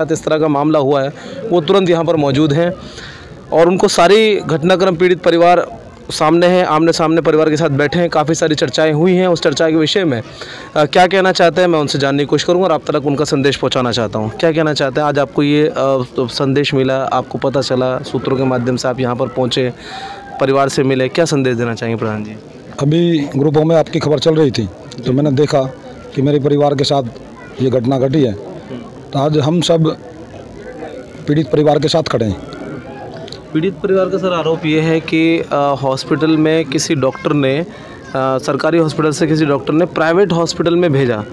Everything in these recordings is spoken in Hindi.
साथ इस तरह का मामला हुआ है वो तुरंत यहाँ पर मौजूद हैं और उनको सारी घटनाक्रम पीड़ित परिवार सामने हैं, आमने सामने परिवार के साथ बैठे हैं। काफ़ी सारी चर्चाएं हुई हैं, उस चर्चा के विषय में क्या कहना चाहते हैं मैं उनसे जानने की कोशिश करूँगा और आप तक उनका संदेश पहुँचाना चाहता हूँ। क्या कहना चाहते हैं? आज आपको ये संदेश मिला, आपको पता चला, सूत्रों के माध्यम से आप यहाँ पर पहुँचे, परिवार से मिले, क्या संदेश देना चाहेंगे प्रधान जी? अभी ग्रुपों में आपकी खबर चल रही थी तो मैंने देखा कि मेरे परिवार के साथ ये घटना घटी है, तो आज हम सब पीड़ित परिवार के साथ खड़े हैं। पीड़ित परिवार का सर आरोप ये है कि हॉस्पिटल में किसी डॉक्टर ने सरकारी हॉस्पिटल से किसी डॉक्टर ने प्राइवेट हॉस्पिटल में भेजा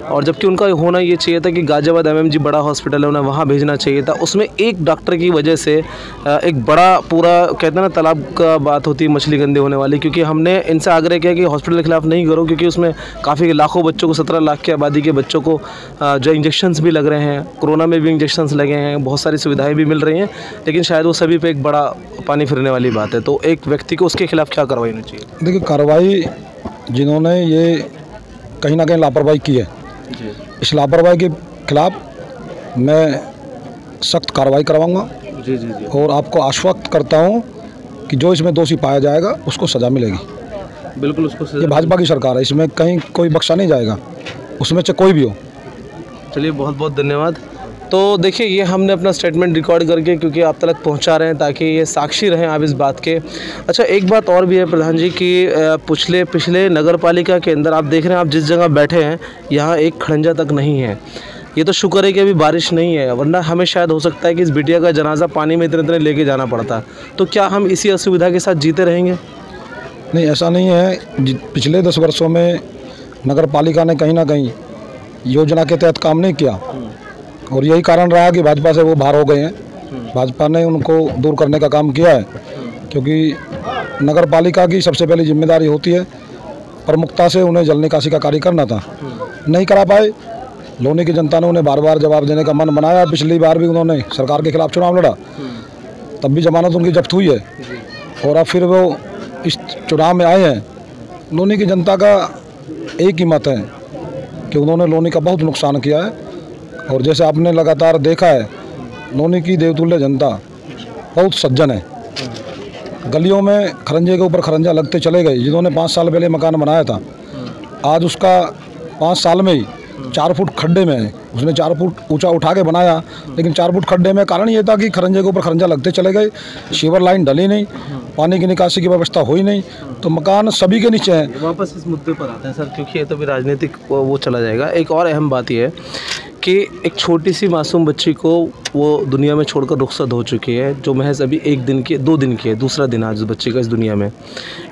और जबकि उनका होना ये चाहिए था कि गाजियाबाद एमएमजी बड़ा हॉस्पिटल है, उन्हें वहाँ भेजना चाहिए था। उसमें एक डॉक्टर की वजह से एक बड़ा पूरा कहते हैं ना तालाब का बात होती है मछली गंदे होने वाली, क्योंकि हमने इनसे आग्रह किया कि हॉस्पिटल के खिलाफ नहीं करो क्योंकि उसमें काफ़ी लाखों बच्चों को 17 लाख की आबादी के बच्चों को जो इंजेक्शंस भी लग रहे हैं, कोरोना में भी इंजेक्शंस लगे हैं, बहुत सारी सुविधाएँ भी मिल रही हैं, लेकिन शायद वो सभी पर एक बड़ा पानी फिरने वाली बात है। तो एक व्यक्ति को उसके खिलाफ क्या कार्रवाई होनी चाहिए? देखिए, कार्रवाई जिन्होंने ये कहीं ना कहीं लापरवाही की है, इस लापरवाही के खिलाफ मैं सख्त कार्रवाई करवाऊंगा। जी जी जी। और आपको आश्वस्त करता हूं कि जो इसमें दोषी पाया जाएगा उसको सज़ा मिलेगी। बिल्कुल उसको सजा। ये भाजपा की सरकार है, इसमें कहीं कोई बख्शा नहीं जाएगा, उसमें से कोई भी हो। चलिए, बहुत बहुत धन्यवाद। तो देखिए, ये हमने अपना स्टेटमेंट रिकॉर्ड करके क्योंकि आप तक पहुंचा रहे हैं ताकि ये साक्षी रहें आप इस बात के। अच्छा, एक बात और भी है प्रधान जी कि पिछले नगर पालिका के अंदर आप देख रहे हैं, आप जिस जगह बैठे हैं यहाँ एक खड़ंजा तक नहीं है। ये तो शुक्र है कि अभी बारिश नहीं है, वरना हमें शायद हो सकता है कि इस बिटिया का जनाजा पानी में इतने लेके जाना पड़ता। तो क्या हम इसी असुविधा के साथ जीते रहेंगे? नहीं, ऐसा नहीं है। पिछले 10 वर्षों में नगर पालिका ने कहीं ना कहीं योजना के तहत काम नहीं किया और यही कारण रहा कि भाजपा से वो बाहर हो गए हैं। भाजपा ने उनको दूर करने का काम किया है, क्योंकि नगर पालिका की सबसे पहली जिम्मेदारी होती है प्रमुखता से उन्हें जल निकासी का कार्य करना था, नहीं करा पाए। लोनी की जनता ने उन्हें बार बार जवाब देने का मन बनाया। पिछली बार भी उन्होंने सरकार के खिलाफ चुनाव लड़ा, तब भी जमानत उनकी जब्त हुई है और अब फिर वो इस चुनाव में आए हैं। लोनी की जनता का एक ही मत है कि उन्होंने लोनी का बहुत नुकसान किया है और जैसे आपने लगातार देखा है, लोनी की देवतुल्य जनता बहुत सज्जन है। गलियों में खरंजे के ऊपर खरंजा लगते चले गए। जिन्होंने 5 साल पहले मकान बनाया था, आज उसका 5 साल में ही 4 फुट खड्डे में है। उसने 4 फुट ऊंचा उठा के बनाया, लेकिन 4 फुट खड्डे में। कारण ये था कि खरंजे के ऊपर खरंजा लगते चले गए, सीवर लाइन डली नहीं, पानी की निकासी की व्यवस्था हुई नहीं, तो मकान सभी के नीचे हैं। वापस इस मुद्दे पर आते हैं सर, क्योंकि ये तो भी राजनीतिक वो चला जाएगा। एक और अहम बात यह है कि एक छोटी सी मासूम बच्ची को वो दुनिया में छोड़कर रुखसत हो चुकी है, जो महज अभी 1 दिन की 2 दिन की है, दूसरा दिन आज बच्ची का इस दुनिया में।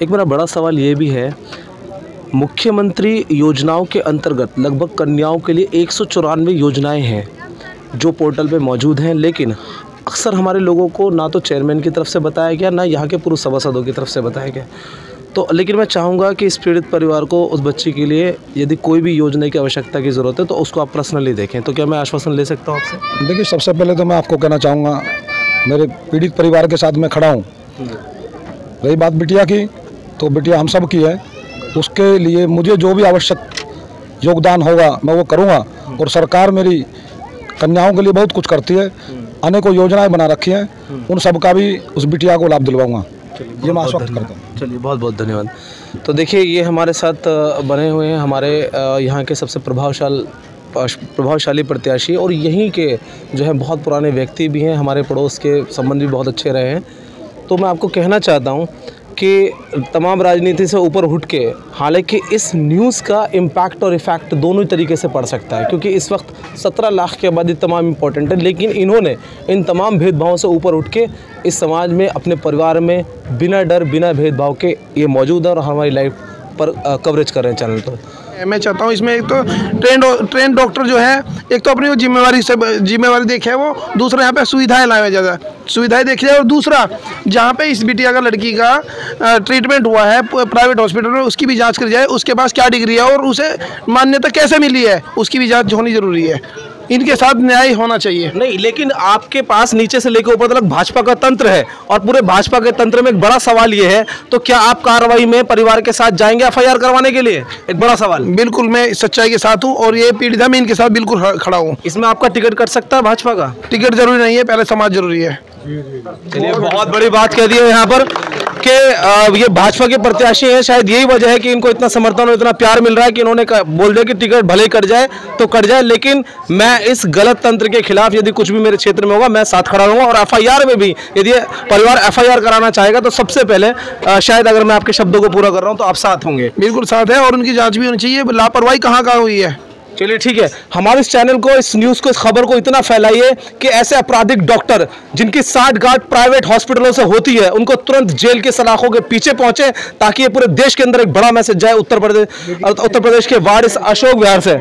एक मेरा बड़ा सवाल ये भी है, मुख्यमंत्री योजनाओं के अंतर्गत लगभग कन्याओं के लिए 194 योजनाएं हैं जो पोर्टल पे मौजूद हैं, लेकिन अक्सर हमारे लोगों को ना तो चेयरमैन की तरफ से बताया गया, ना यहाँ के पूर्व सभासदों की तरफ से बताया गया। तो लेकिन मैं चाहूँगा कि इस पीड़ित परिवार को, उस बच्ची के लिए यदि कोई भी योजना की आवश्यकता की ज़रूरत है तो उसको आप पर्सनली देखें। तो क्या मैं आश्वासन ले सकता हूँ आपसे? देखिए, सबसे पहले तो मैं आपको कहना चाहूँगा, मेरे पीड़ित परिवार के साथ मैं खड़ा हूँ। रही बात बिटिया की, तो बिटिया हम सब की है। उसके लिए मुझे जो भी आवश्यक योगदान होगा मैं वो करूँगा और सरकार मेरी कन्याओं के लिए बहुत कुछ करती है, अनेकों योजनाएं बना रखी हैं, उन सब का भी उस बिटिया को लाभ दिलवाऊँगा, ये मैं आश्वस्त करता हूँ। चलिए, बहुत बहुत धन्यवाद। तो देखिए, ये हमारे साथ बने हुए हैं हमारे यहाँ के सबसे प्रभावशाली प्रत्याशी और यहीं के जो है बहुत पुराने व्यक्ति भी हैं, हमारे पड़ोस के संबंध भी बहुत अच्छे रहे हैं। तो मैं आपको कहना चाहता हूँ कि तमाम राजनीति से ऊपर उठ के, हालांकि इस न्यूज़ का इम्पैक्ट और इफ़ेक्ट दोनों ही तरीके से पड़ सकता है, क्योंकि इस वक्त 17 लाख की आबादी तमाम इम्पोर्टेंट है, लेकिन इन्होंने इन तमाम भेदभावों से ऊपर उठ के इस समाज में, अपने परिवार में बिना डर बिना भेदभाव के ये मौजूद है और हमारी लाइफ पर कवरेज कर रहे हैं चैनल पर। मैं चाहता हूँ इसमें एक तो ट्रेन डॉक्टर जो है, एक तो अपनी जिम्मेवारी देखे वो, दूसरा यहाँ पे सुविधाएं लाए ज़्यादा, सुविधाएं देखी जाए। और दूसरा, जहाँ पे इस बिटिया का लड़की का ट्रीटमेंट हुआ है प्राइवेट हॉस्पिटल में, उसकी भी जांच करी जाए, उसके पास क्या डिग्री है और उसे मान्यता कैसे मिली है, उसकी भी जांच होनी ज़रूरी है। इनके साथ न्याय होना चाहिए। नहीं, लेकिन आपके पास नीचे से लेकर ऊपर तक भाजपा का तंत्र है और पूरे भाजपा के तंत्र में एक बड़ा सवाल ये है, तो क्या आप कार्रवाई में परिवार के साथ जाएंगे एफआईआर करवाने के लिए? एक बड़ा सवाल। बिल्कुल, मैं सच्चाई के साथ हूँ और ये पीड़िता मैं इनके साथ बिल्कुल खड़ा हूँ। इसमें आपका टिकट कट सकता है भाजपा का? टिकट जरूरी नहीं है, पहले समाज जरूरी है। चलिए, बहुत बड़ी बात कह दी है यहाँ पर कि ये भाजपा के प्रत्याशी हैं, शायद यही वजह है कि इनको इतना समर्थन और इतना प्यार मिल रहा है कि इन्होंने बोल दिया कि टिकट भले ही कट जाए तो कट जाए, लेकिन मैं इस गलत तंत्र के खिलाफ यदि कुछ भी मेरे क्षेत्र में होगा मैं साथ खड़ा रहूंगा। और एफआईआर में भी यदि परिवार एफआईआर कराना चाहेगा तो सबसे पहले शायद, अगर मैं आपके शब्दों को पूरा कर रहा हूँ, तो आप साथ होंगे। बिल्कुल साथ है और उनकी जांच भी होनी चाहिए, लापरवाही कहाँ कहाँ हुई है। चलिए ठीक है, हमारे इस चैनल को, इस न्यूज़ को, इस खबर को इतना फैलाइए कि ऐसे आपराधिक डॉक्टर जिनकी साठगांठ प्राइवेट हॉस्पिटलों से होती है उनको तुरंत जेल के सलाखों के पीछे पहुंचे, ताकि ये पूरे देश के अंदर एक बड़ा मैसेज जाए उत्तर प्रदेश के वारिस अशोक विहार से।